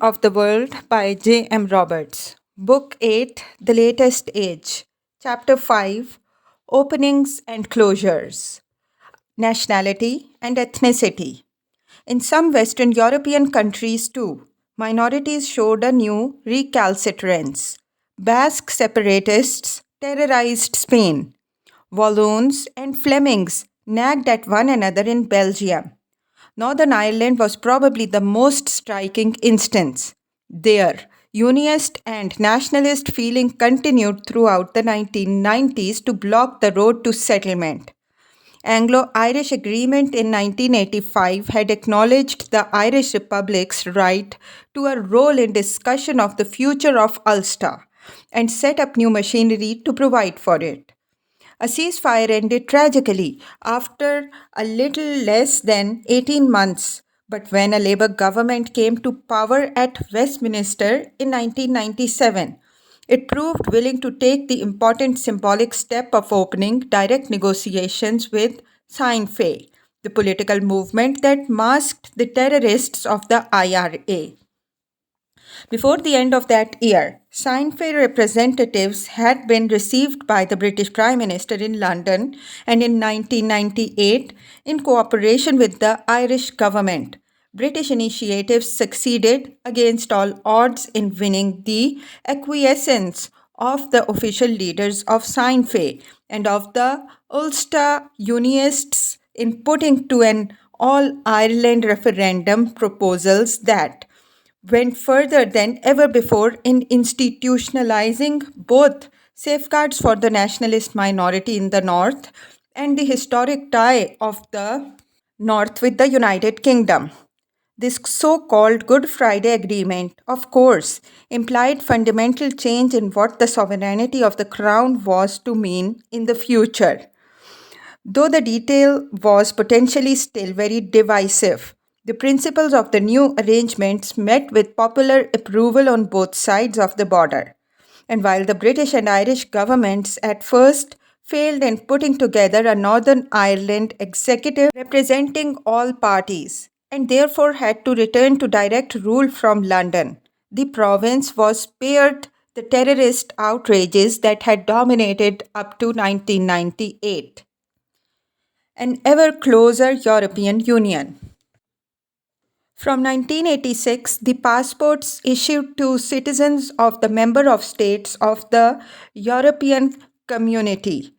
of the World by J. M. Roberts. Book 8, The Latest Age. Chapter 5, Openings and Closures. Nationality and Ethnicity. In some Western European countries, too, minorities showed a new recalcitrance. Basque separatists terrorized Spain. Walloons and Flemings nagged at one another in Belgium. Northern Ireland was probably the most striking instance. There, unionist and nationalist feeling continued throughout the 1990s to block the road to settlement. Anglo-Irish agreement in 1985 had acknowledged the Irish Republic's right to a role in discussion of the future of Ulster and set up new machinery to provide for it. A ceasefire ended tragically after a little less than 18 months. But when a Labour government came to power at Westminster in 1997, it proved willing to take the important symbolic step of opening direct negotiations with Sinn Féin, the political movement that masked the terrorists of the IRA. Before the end of that year, Sinn Féin representatives had been received by the British Prime Minister in London, and in 1998, in cooperation with the Irish government, British initiatives succeeded against all odds in winning the acquiescence of the official leaders of Sinn Féin and of the Ulster Unionists in putting to an all Ireland referendum proposals that went further than ever before in institutionalizing both safeguards for the nationalist minority in the North and the historic tie of the North with the United Kingdom. This so called Good Friday Agreement, of course, implied fundamental change in what the sovereignty of the Crown was to mean in the future. Though the detail was potentially still very divisive, the principles of the new arrangements met with popular approval on both sides of the border. And while the British and Irish governments at first failed in putting together a Northern Ireland executive representing all parties, and therefore had to return to direct rule from London, the province was spared the terrorist outrages that had dominated up to 1998. An ever closer European Union. From 1986, the passports issued to citizens of the member of states of the European Community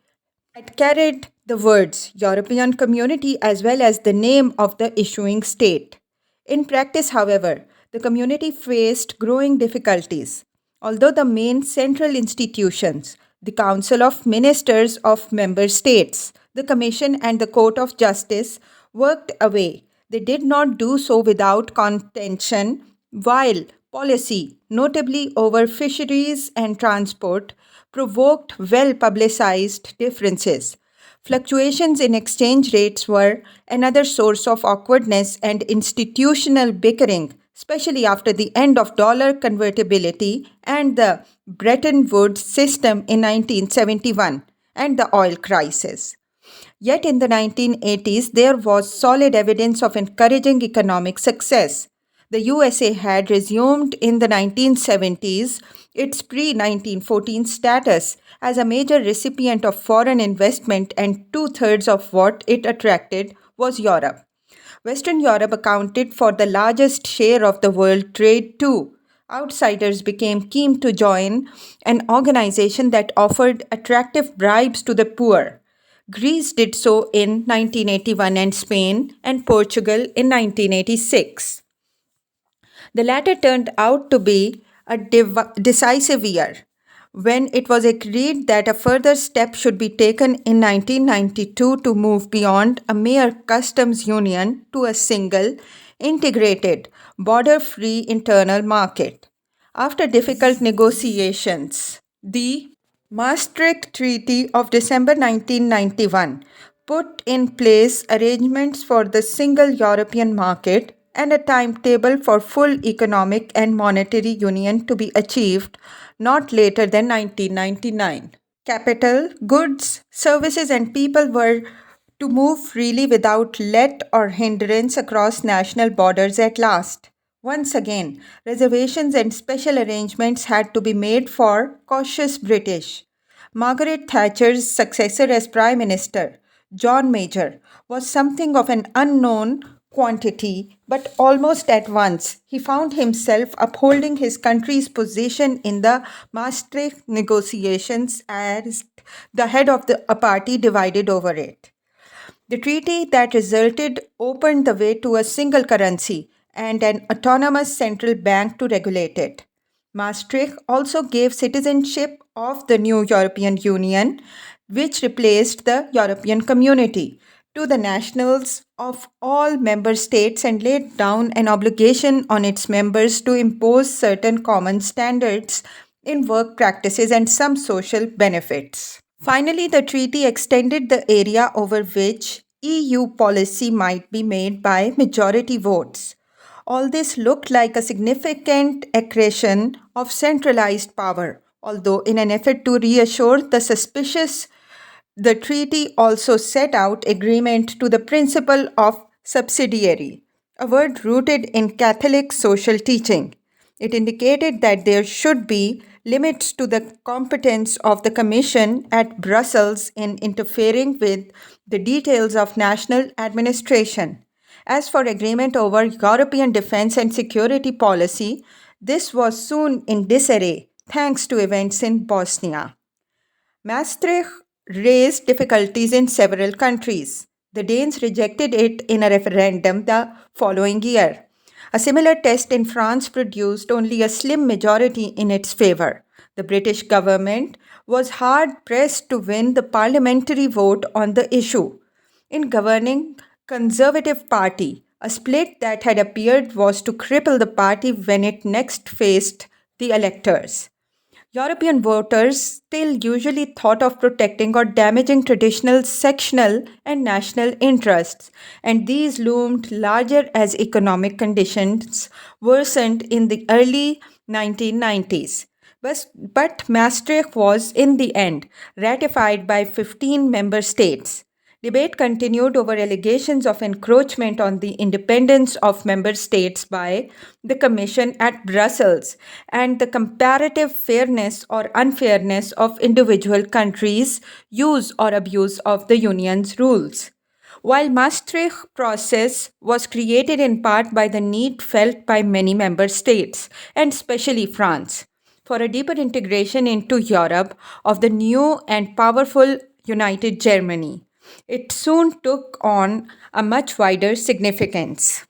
had carried the words European Community as well as the name of the issuing state. In practice, however, the community faced growing difficulties. Although the main central institutions, the Council of Ministers of Member States, the Commission, and the Court of Justice, worked away, they did not do so without contention, while policy, notably over fisheries and transport, provoked well publicized differences. Fluctuations in exchange rates were another source of awkwardness and institutional bickering, especially after the end of dollar convertibility and the Bretton Woods system in 1971 and the oil crisis. Yet in the 1980s, there was solid evidence of encouraging economic success. The USA had resumed in the 1970s its pre 1914 status as a major recipient of foreign investment, and two-thirds of what it attracted was Europe. Western Europe accounted for the largest share of the world trade too. Outsiders became keen to join an organization that offered attractive bribes to the poor. Greece did so in 1981 and Spain and Portugal in 1986. The latter turned out to be a decisive year when it was agreed that a further step should be taken in 1992 to move beyond a mere customs union to a single, integrated, border free internal market. After difficult negotiations, the Maastricht Treaty of December 1991 put in place arrangements for the single European market and a timetable for full economic and monetary union to be achieved not later than 1999. Capital, goods, services, and people were to move freely without let or hindrance across national borders at last. Once again, reservations and special arrangements had to be made for cautious British. Margaret Thatcher's successor as Prime Minister, John Major, was something of an unknown quantity, but almost at once he found himself upholding his country's position in the Maastricht negotiations as the head of a party divided over it. The treaty that resulted opened the way to a single currency and an autonomous central bank to regulate it. Maastricht also gave citizenship of the new European Union, which replaced the European Community, to the nationals of all member states and laid down an obligation on its members to impose certain common standards in work practices and some social benefits. Finally, the treaty extended the area over which EU policy might be made by majority votes. All this looked like a significant accretion of centralized power, although, in an effort to reassure the suspicious, the treaty also set out agreement to the principle of subsidiary, a word rooted in Catholic social teaching. It indicated that there should be limits to the competence of the Commission at Brussels in interfering with the details of national administration. As for agreement over European defense and security policy, this was soon in disarray thanks to events in Bosnia. Maastricht raised difficulties in several countries. The Danes rejected it in a referendum the following year. A similar test in France produced only a slim majority in its favor. The British government was hard pressed to win the parliamentary vote on the issue. In governing Conservative Party, a split that had appeared was to cripple the party when it next faced the electors. European voters still usually thought of protecting or damaging traditional sectional and national interests, and these loomed larger as economic conditions worsened in the early 1990s. But Maastricht was, in the end, ratified by 15 member states. Debate continued over allegations of encroachment on the independence of member states by the Commission at Brussels and the comparative fairness or unfairness of individual countries' use or abuse of the Union's rules. While Maastricht process was created in part by the need felt by many member states, and especially France, for a deeper integration into Europe of the new and powerful United Germany, it soon took on a much wider significance.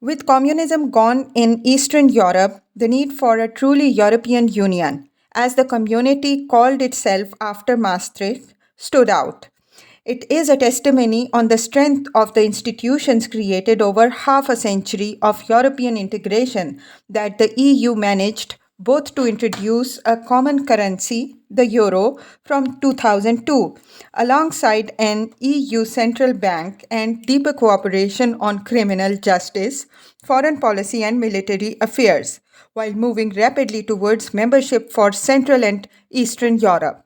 With communism gone in Eastern Europe, the need for a truly European Union, as the community called itself after Maastricht, stood out. It is a testimony on the strength of the institutions created over half a century of European integration that the EU managed both to introduce a common currency, the euro, from 2002, alongside an EU central bank and deeper cooperation on criminal justice, foreign policy, and military affairs, while moving rapidly towards membership for Central and Eastern Europe.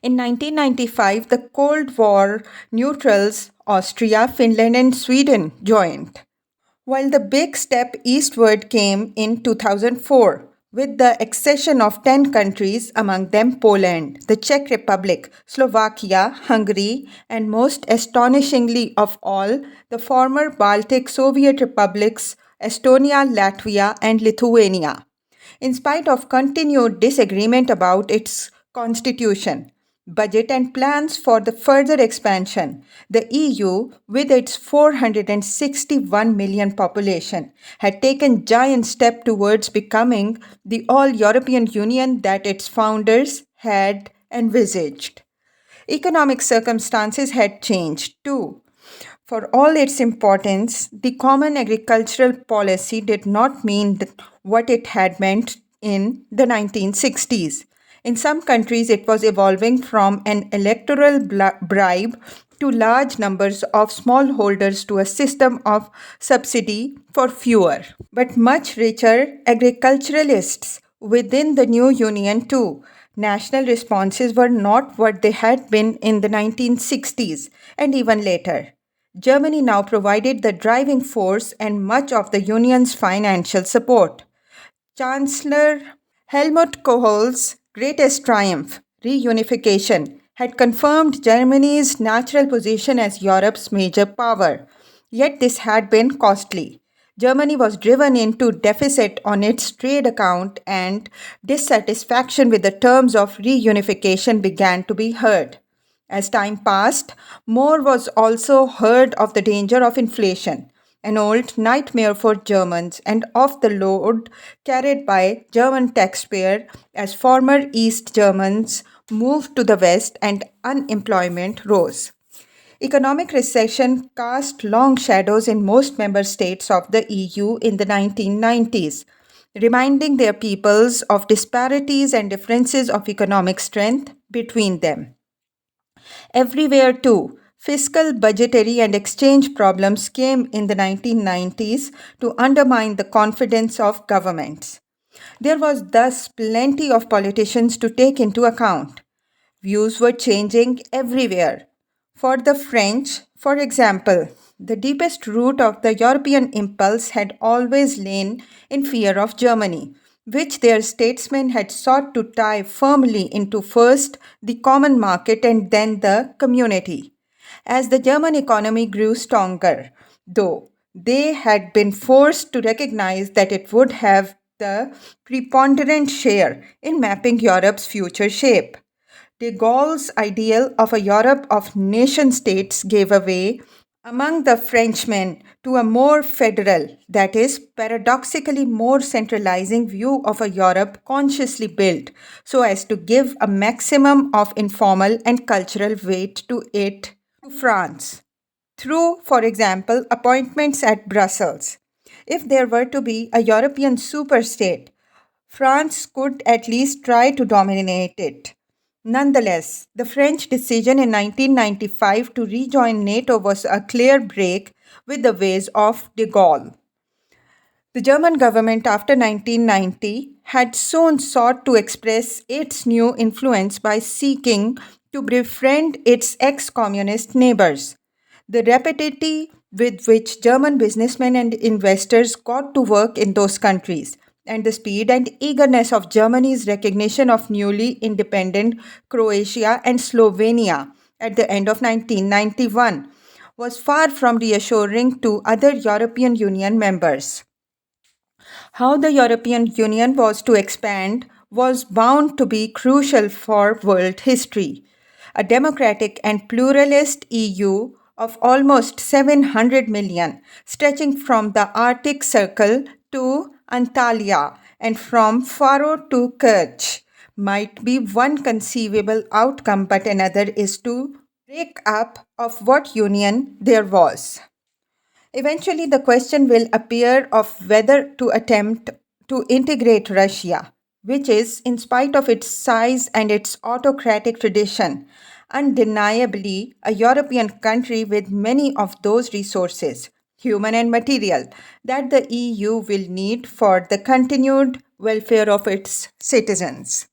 In 1995, the Cold War neutrals Austria, Finland, and Sweden joined, while the big step eastward came in 2004 with the accession of 10 countries, among them Poland, the Czech Republic, Slovakia, Hungary, and most astonishingly of all, the former Baltic Soviet republics Estonia, Latvia, and Lithuania. In spite of continued disagreement about its constitution, budget, and plans for the further expansion, the EU, with its 461 million population, had taken giant steps towards becoming the all-European Union that its founders had envisaged. Economic circumstances had changed too. For all its importance, the common agricultural policy did not mean what it had meant in the 1960s. In some countries, it was evolving from an electoral bribe to large numbers of smallholders to a system of subsidy for fewer, but much richer agriculturalists within the new union, too. National responses were not what they had been in the 1960s and even later. Germany now provided the driving force and much of the Union's financial support. Chancellor Helmut Kohl's greatest triumph, reunification, had confirmed Germany's natural position as Europe's major power. Yet this had been costly. Germany was driven into deficit on its trade account, and dissatisfaction with the terms of reunification began to be heard. As time passed, more was also heard of the danger of inflation, an old nightmare for Germans, and of the load carried by German taxpayer as former East Germans moved to the West and unemployment rose. Economic recession cast long shadows in most member states of the EU in the 1990s, reminding their peoples of disparities and differences of economic strength between them. Everywhere, too, fiscal, budgetary, and exchange problems came in the 1990s to undermine the confidence of governments. There was thus plenty of politicians to take into account. Views were changing everywhere. For the French, for example, the deepest root of the European impulse had always lain in fear of Germany, which their statesmen had sought to tie firmly into first the common market and then the community. As the German economy grew stronger, though, they had been forced to recognize that it would have the preponderant share in mapping Europe's future shape. De Gaulle's ideal of a Europe of nation states gave way among the Frenchmen to a more federal, that is, paradoxically more centralizing view of a Europe consciously built so as to give a maximum of informal and cultural weight to it to France. Through, for example, appointments at Brussels. If there were to be a European superstate, France could at least try to dominate it. Nonetheless, the French decision in 1995 to rejoin NATO was a clear break with the ways of de Gaulle. The German government after 1990 had soon sought to express its new influence by seeking to befriend its ex communist neighbors. The rapidity with which German businessmen and investors got to work in those countries, and the speed and eagerness of Germany's recognition of newly independent Croatia and Slovenia at the end of 1991 was far from reassuring to other European Union members. How the European Union was to expand was bound to be crucial for world history. A democratic and pluralist EU of almost 700 million, stretching from the Arctic Circle to Antalya and from Faro to Kerch, might be one conceivable outcome, but another is to break up of what union there was. Eventually, the question will appear of whether to attempt to integrate Russia, which is, in spite of its size and its autocratic tradition, undeniably a European country with many of those resources, human and material, that the EU will need for the continued welfare of its citizens.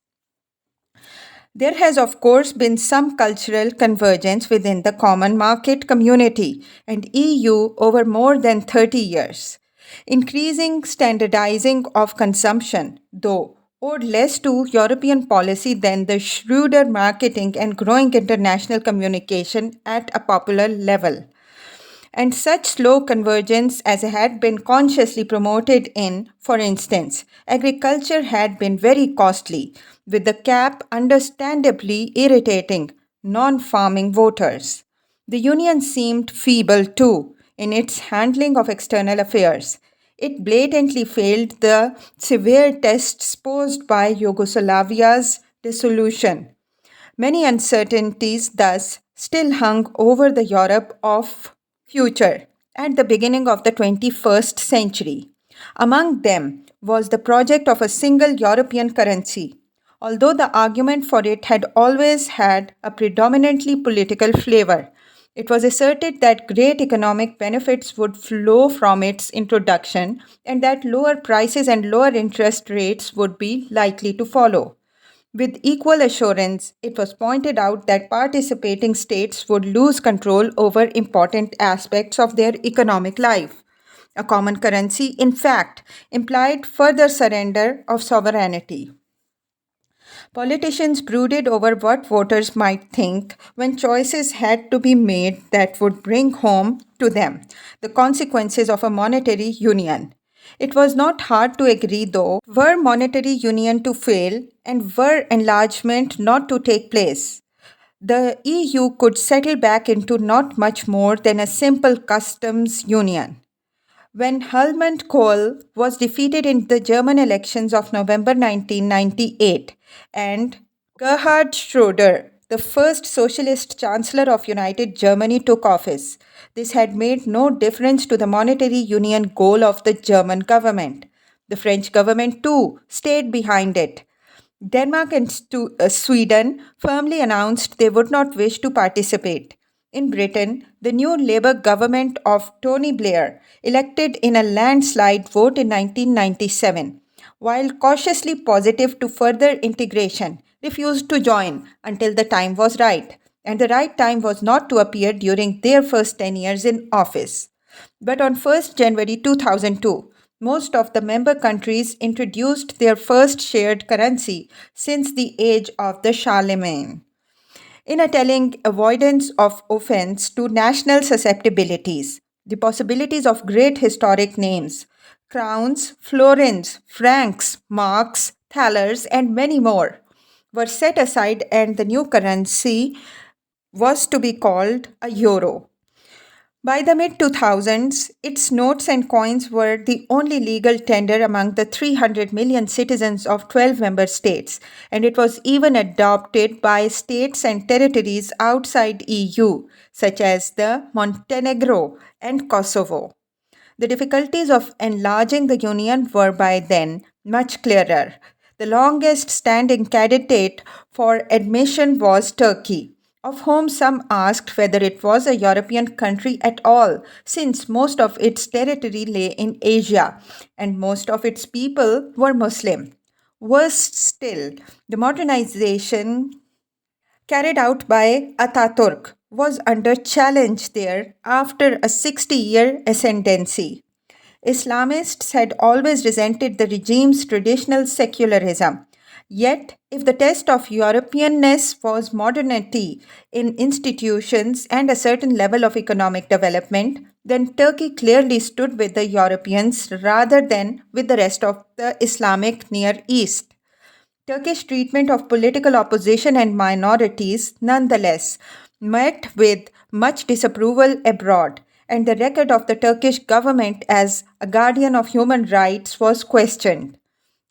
There has, of course, been some cultural convergence within the common market community and EU over more than 30 years. Increasing standardizing of consumption, though, owed less to European policy than the shrewder marketing and growing international communication at a popular level. And such slow convergence as had been consciously promoted in, for instance, agriculture had been very costly, with the cap understandably irritating non farming voters. The Union seemed feeble too in its handling of external affairs. It blatantly failed the severe tests posed by Yugoslavia's dissolution. Many uncertainties thus still hung over the Europe of future at the beginning of the 21st century. Among them was the project of a single European currency, although the argument for it had always had a predominantly political flavor. It was asserted that great economic benefits would flow from its introduction and that lower prices and lower interest rates would be likely to follow. With equal assurance, it was pointed out that participating states would lose control over important aspects of their economic life. A common currency, in fact, implied further surrender of sovereignty. Politicians brooded over what voters might think when choices had to be made that would bring home to them the consequences of a monetary union. It was not hard to agree, though, were monetary union to fail and were enlargement not to take place. The EU could settle back into not much more than a simple customs union. When Helmut Kohl was defeated in the German elections of November 1998 and Gerhard Schröder, the first socialist chancellor of United Germany, took office, this had made no difference to the monetary union goal of the German government. The French government, too, stayed behind it. Denmark and Sweden firmly announced they would not wish to participate. In Britain, the new Labour government of Tony Blair, elected in a landslide vote in 1997, while cautiously positive to further integration, refused to join until the time was right. And the right time was not to appear during their first 10 years in office. But on 1st January 2002, most of the member countries introduced their first shared currency since the age of the Charlemagne in a telling avoidance of offense to national susceptibilities, the possibilities of great historic names, crowns, florins, francs, marks, thalers, and many more were set aside, and the new currency was to be called a euro. By the mid 2000s, its notes and coins were the only legal tender among the 300 million citizens of 12 member states, and it was even adopted by states and territories outside EU, such as the Montenegro and Kosovo. The difficulties of enlarging the Union were by then much clearer. The longest standing candidate for admission was Turkey, of whom some asked whether it was a European country at all, since most of its territory lay in Asia and most of its people were Muslim. Worse still, the modernization carried out by Ataturk was under challenge there after a 60-year ascendancy. Islamists had always resented the regime's traditional secularism. Yet, if the test of Europeanness was modernity in institutions and a certain level of economic development, then Turkey clearly stood with the Europeans rather than with the rest of the Islamic Near East. Turkish treatment of political opposition and minorities, nonetheless, met with much disapproval abroad, and the record of the Turkish government as a guardian of human rights was questioned.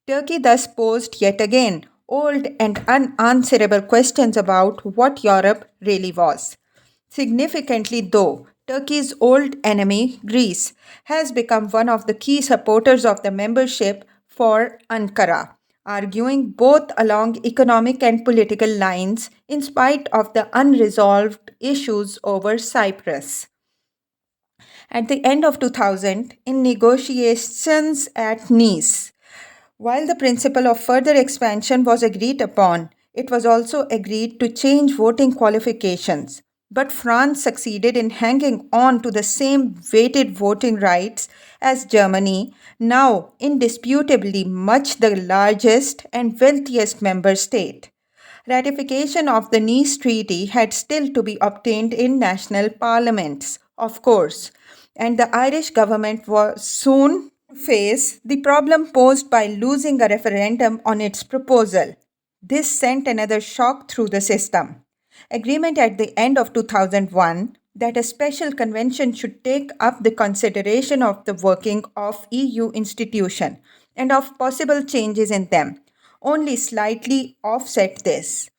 Turkey thus posed yet again old and unanswerable questions about what Europe really was. Significantly, though, Turkey's old enemy, Greece, has become one of the key supporters of the membership for Ankara, arguing both along economic and political lines in spite of the unresolved issues over Cyprus. At the end of 2000, in negotiations at Nice, while the principle of further expansion was agreed upon, it was also agreed to change voting qualifications. But France succeeded in hanging on to the same weighted voting rights as Germany, now indisputably much the largest and wealthiest member state. Ratification of the Nice Treaty had still to be obtained in national parliaments, of course, and the Irish government was soon to face the problem posed by losing a referendum on its proposal. This sent another shock through the system. Agreement at the end of 2001 that a special convention should take up the consideration of the working of EU institution and of possible changes in them only slightly offset this.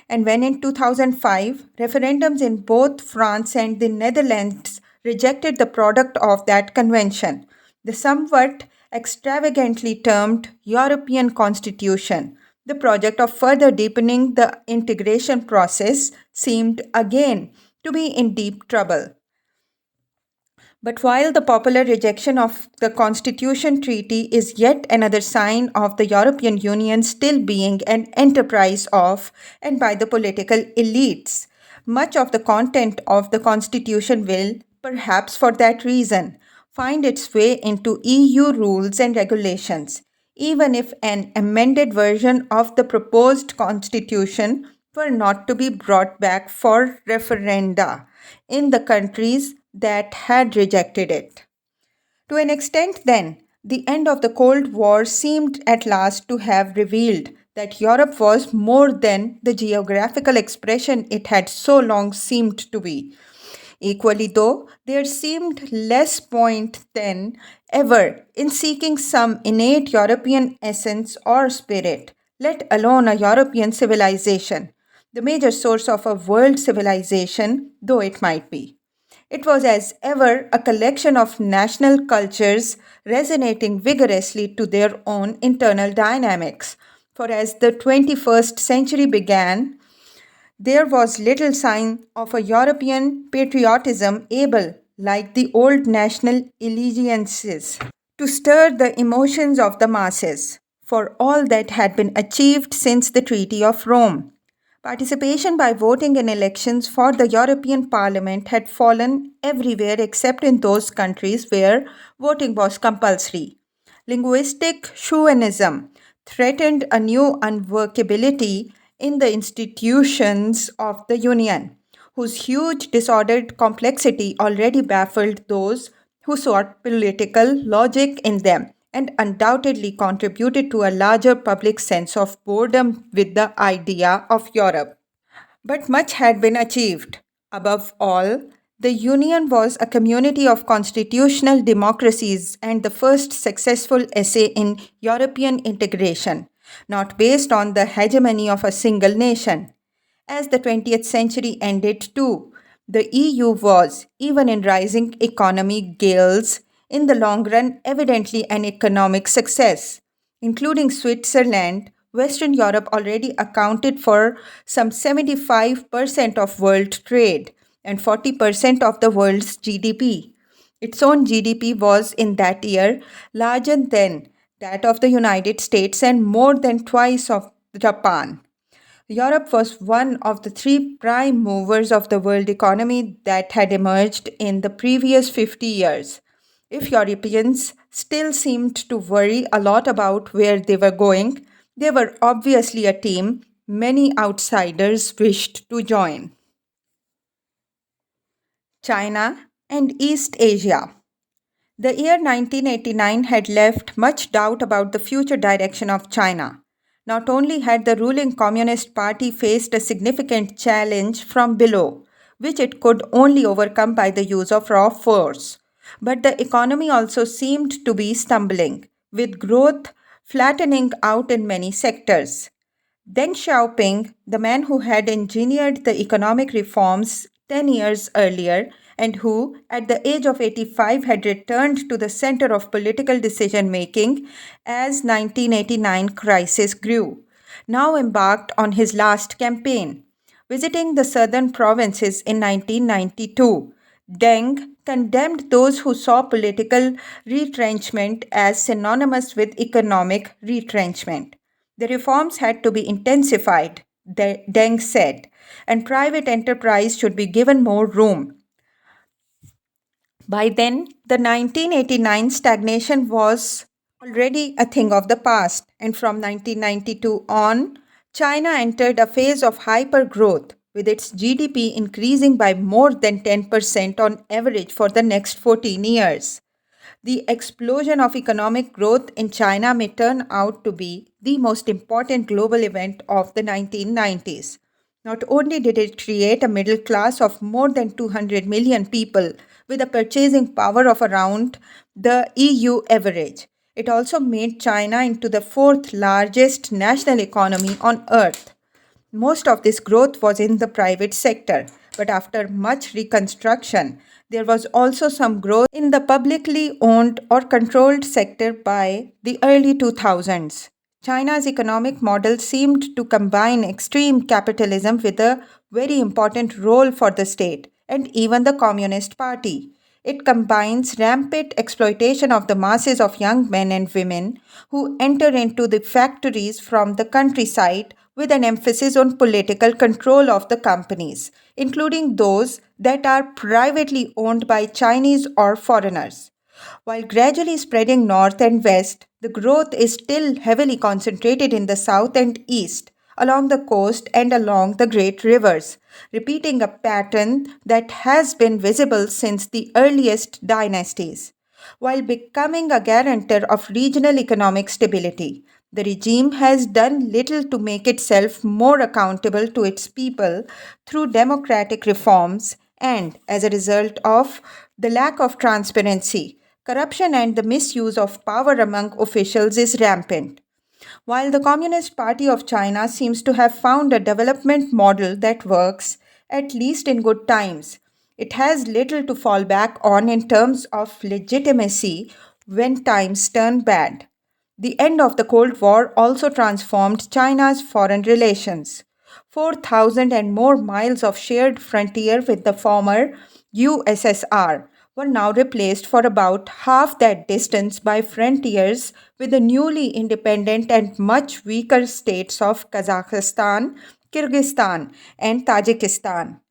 And when in 2005, referendums in both France and the Netherlands rejected the product of that convention, the somewhat extravagantly termed European Constitution, the project of further deepening the integration process seemed again to be in deep trouble. But while the popular rejection of the Constitution Treaty is yet another sign of the European Union still being an enterprise of and by the political elites, much of the content of the Constitution will, perhaps for that reason, find its way into EU rules and regulations, even if an amended version of the proposed Constitution were not to be brought back for referenda in the countries that had rejected it. To an extent, then, the end of the Cold War seemed at last to have revealed that Europe was more than the geographical expression it had so long seemed to be. Equally, though, there seemed less point than ever in seeking some innate European essence or spirit, let alone a European civilization, the major source of a world civilization, though it might be. It was as ever a collection of national cultures resonating vigorously to their own internal dynamics. For as the 21st century began, there was little sign of a European patriotism able, like the old national allegiances, to stir the emotions of the masses, for all that had been achieved since the Treaty of Rome. Participation by voting in elections for the European Parliament had fallen everywhere except in those countries where voting was compulsory. Linguistic chauvinism threatened a new unworkability in the institutions of the Union, whose huge disordered complexity already baffled those who sought political logic in them and undoubtedly contributed to a larger public sense of boredom with the idea of Europe. But much had been achieved. Above all, the Union was a community of constitutional democracies and the first successful essay in European integration, not based on the hegemony of a single nation. As the 20th century ended too, the EU was, even in rising economy gales, in the long run evidently an economic success. Including Switzerland, Western Europe already accounted for some 75% of world trade and 40% of the world's GDP. Its own GDP was in that year larger than that of the United States and more than twice of Japan. Europe was one of the three prime movers of the world economy that had emerged in the previous 50 years. If Europeans still seemed to worry a lot about where they were going, they were obviously a team many outsiders wished to join. China and East Asia. The year 1989 had left much doubt about the future direction of China. Not only had the ruling Communist Party faced a significant challenge from below, which it could only overcome by the use of raw force, but the economy also seemed to be stumbling, with growth flattening out in many sectors. Deng Xiaoping, the man who had engineered the economic reforms 10 years earlier and who, at the age of 85, had returned to the center of political decision making as 1989 crisis grew, now embarked on his last campaign. Visiting the southern provinces in 1992, Deng condemned those who saw political retrenchment as synonymous with economic retrenchment. The reforms had to be intensified, Deng said, and private enterprise should be given more room. By then, the 1989 stagnation was already a thing of the past, and from 1992 on, China entered a phase of hyper growth, with its GDP increasing by more than 10% on average for the next 14 years. The explosion of economic growth in China may turn out to be the most important global event of the 1990s. Not only did it create a middle class of more than 200 million people with a purchasing power of around the EU average, it also made China into the fourth largest national economy on earth. Most of this growth was in the private sector, but after much reconstruction, there was also some growth in the publicly owned or controlled sector by the early 2000s. China's economic model seemed to combine extreme capitalism with a very important role for the state and even the Communist Party. It combines rampant exploitation of the masses of young men and women who enter into the factories from the countryside with an emphasis on political control of the companies, including those that are privately owned by Chinese or foreigners. While gradually spreading north and west, the growth is still heavily concentrated in the south and east, along the coast and along the great rivers, repeating a pattern that has been visible since the earliest dynasties. While becoming a guarantor of regional economic stability, the regime has done little to make itself more accountable to its people through democratic reforms, and as a result of the lack of transparency, corruption and the misuse of power among officials is rampant. While the Communist Party of China seems to have found a development model that works, at least in good times, it has little to fall back on in terms of legitimacy when times turn bad. The end of the Cold War also transformed China's foreign relations. 4,000 and more miles of shared frontier with the former USSR were now replaced for about half that distance by frontiers with the newly independent and much weaker states of Kazakhstan, Kyrgyzstan, and Tajikistan.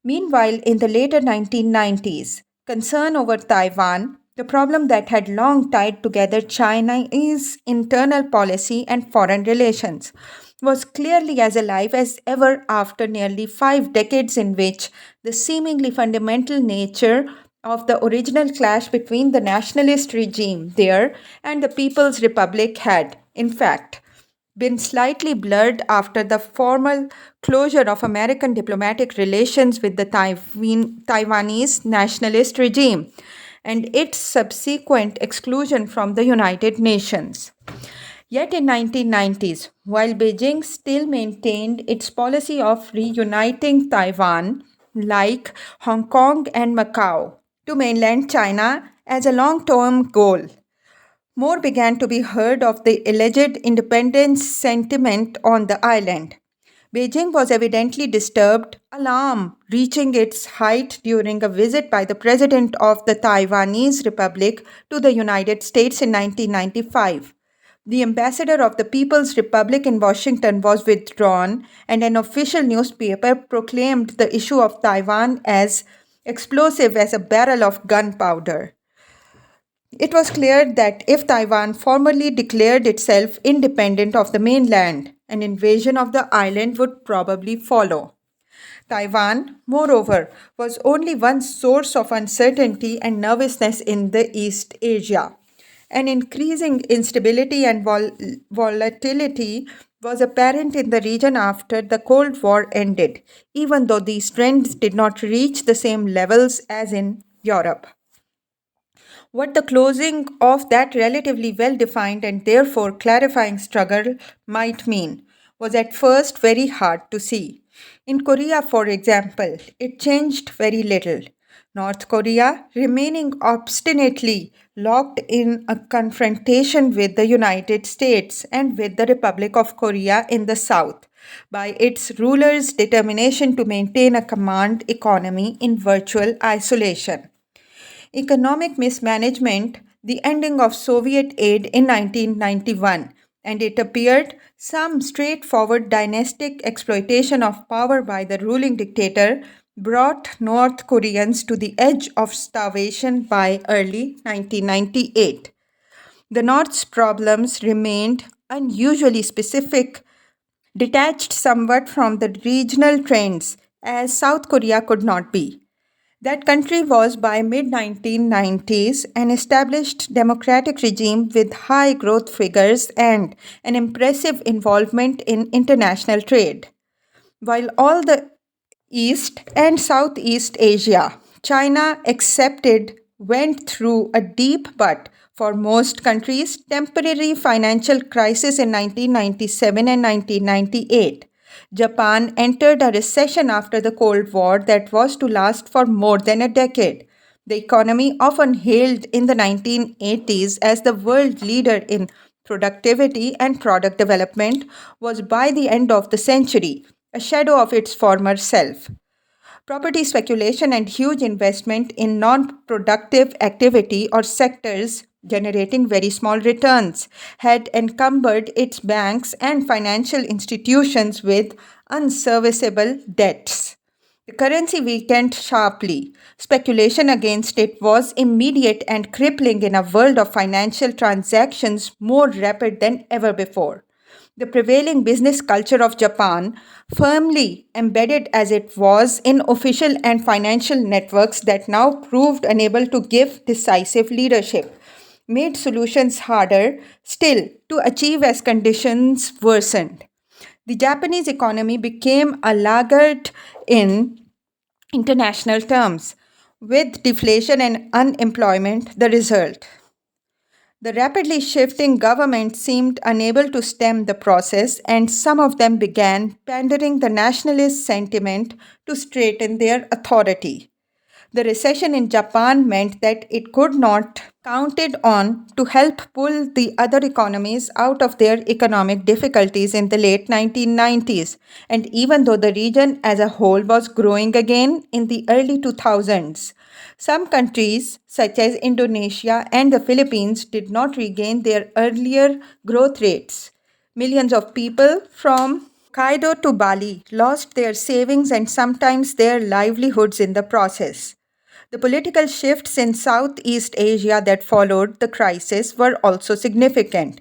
Meanwhile, in the later 1990s, concern over Taiwan, the problem that had long tied together Chinese internal policy and foreign relations, was clearly as alive as ever after nearly 5 decades in which the seemingly fundamental nature of the original clash between the nationalist regime there and the People's Republic had, in fact, been slightly blurred after the formal closure of American diplomatic relations with the Taiwanese nationalist regime and its subsequent exclusion from the United Nations. Yet in 1990s, while Beijing still maintained its policy of reuniting Taiwan, like Hong Kong and Macau, to mainland China as a long-term goal, more began to be heard of the alleged independence sentiment on the island. Beijing was evidently disturbed, alarm reaching its height during a visit by the president of the Taiwanese Republic to the United States in 1995. The ambassador of the People's Republic in Washington was withdrawn, and an official newspaper proclaimed the issue of Taiwan as explosive as a barrel of gunpowder. It was clear that if Taiwan formally declared itself independent of the mainland, an invasion of the island would probably follow. Taiwan, moreover, was only one source of uncertainty and nervousness in the East Asia. An increasing instability and volatility was apparent in the region after the Cold War ended, even though these trends did not reach the same levels as in Europe. What the closing of that relatively well defined and therefore clarifying struggle might mean was at first very hard to see. In Korea, for example, it changed very little. North Korea remaining obstinately locked in a confrontation with the United States and with the Republic of Korea in the south by its rulers' determination to maintain a command economy in virtual isolation. Economic mismanagement, the ending of Soviet aid in 1991, and it appeared some straightforward dynastic exploitation of power by the ruling dictator brought North Koreans to the edge of starvation by early 1998. The North's problems remained unusually specific, detached somewhat from the regional trends, as South Korea could not be. That country was by mid 1990s an established democratic regime with high growth figures and an impressive involvement in international trade. While all the East and Southeast Asia, China accepted, went through a deep but, for most countries, temporary financial crisis in 1997 and 1998. Japan entered a recession after the Cold War that was to last for more than a decade. The economy, often hailed in the 1980s as the world leader in productivity and product development, was by the end of the century a shadow of its former self. Property speculation and huge investment in non productive activity or sectors generating very small returns had encumbered its banks and financial institutions with unserviceable debts. The currency weakened sharply. Speculation against it was immediate and crippling in a world of financial transactions more rapid than ever before. The prevailing business culture of Japan, firmly embedded as it was in official and financial networks that now proved unable to give decisive leadership, made solutions harder still to achieve as conditions worsened. The Japanese economy became a laggard in international terms, with deflation and unemployment the result. The rapidly shifting government seemed unable to stem the process, and some of them began pandering the nationalist sentiment to straighten their authority. The recession in Japan meant that it could not counted on to help pull the other economies out of their economic difficulties in the late 1990s. And even though the region as a whole was growing again in the early 2000s, some countries, such as Indonesia and the Philippines, did not regain their earlier growth rates. Millions of people from Kaido to Bali lost their savings and sometimes their livelihoods in the process. The political shifts in Southeast Asia that followed the crisis were also significant.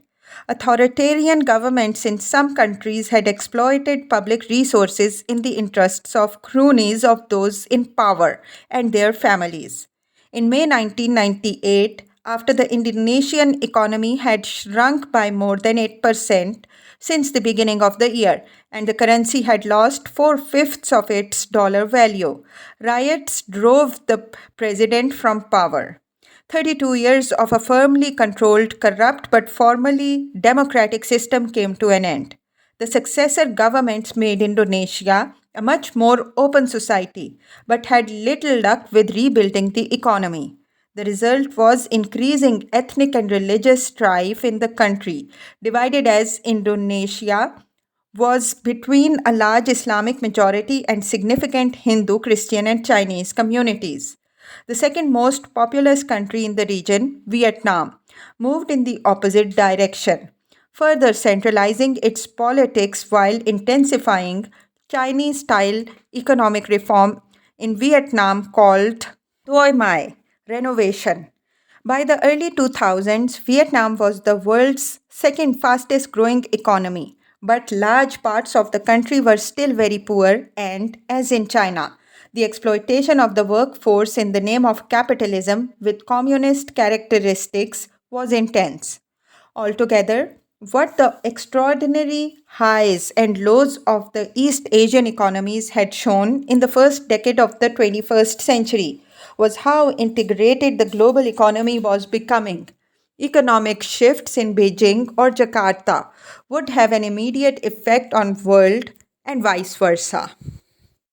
Authoritarian governments in some countries had exploited public resources in the interests of cronies of those in power and their families. In May 1998, after the Indonesian economy had shrunk by more than 8% since the beginning of the year, and the currency had lost four-fifths of its dollar value, riots drove the president from power. 32 years of a firmly controlled, corrupt, but formally democratic system came to an end. The successor governments made Indonesia a much more open society, but had little luck with rebuilding the economy. The result was increasing ethnic and religious strife in the country, divided as Indonesia was between a large Islamic majority and significant Hindu, Christian, and Chinese communities. The second most populous country in the region, Vietnam, moved in the opposite direction, further centralizing its politics while intensifying Chinese style economic reform in Vietnam called Doi Mai, renovation. By the early 2000s, Vietnam was the world's second fastest growing economy, but large parts of the country were still very poor, and, as in China, the exploitation of the workforce in the name of capitalism with communist characteristics was intense. Altogether, what the extraordinary highs and lows of the East Asian economies had shown in the first decade of the 21st century was how integrated the global economy was becoming. Economic shifts in Beijing or Jakarta would have an immediate effect on world and vice versa.